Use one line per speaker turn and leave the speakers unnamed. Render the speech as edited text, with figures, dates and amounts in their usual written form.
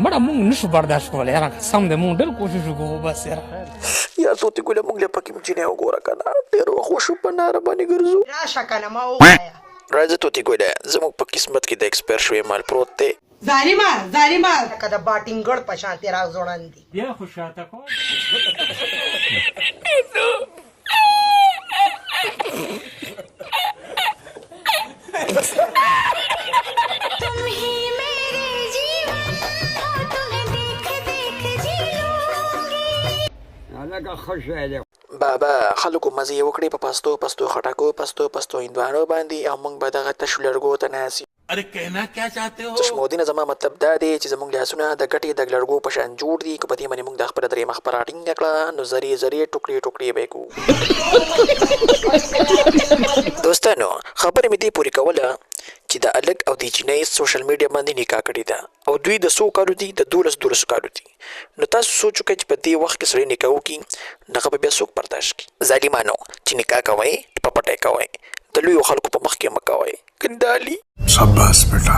مړه مونږ نشو برداشت کولی یاره سم دی مونږ ډېر کوشش وکړو بس یاره
یا څو تی ګوله مونږ له پکې مجنې وګوره که نه ډېر وخت وشو په ناره باندې ګرځو
راشه که نه ما ووایه
راځه توتي ګوله زموږ په قسمت کې د اکسپایر شوی مال پروت دی
ظالمه لکه د باټینګړ په شانتې راځوړندي
بیا خو شاته کوه
بابا خلکو مزې وکړې په پستو خټکو پستو هندوانو باندې او موږ به دغه تشو لرګو ته ناسي چشمودي نه زما مطلب دا دی چې زموږ لاسونه د ګټې د لرګو په شان جوړ دي که په دې باندې موږ د خپله درېیمه خبره ټینګه کړه نو زرې ټوکړې به یې کوو دوستانو خبره مې دې پورې کوله چې د الګ او د جینۍ سوشل میډیا باندې نکاح کړې ده او دوی د څو کالو دي د 12 کالو دي نو تاسو سوچ وکړئ چې په دې وخت کې سړی نکاح وکړي هغه به بیا څوک برداشت کړي ظالمانو چې نکاح کوئ په پټۍ کوئ د لویو خلکو په مخ کې مه کوئ ګندالي
शाबाश बेटा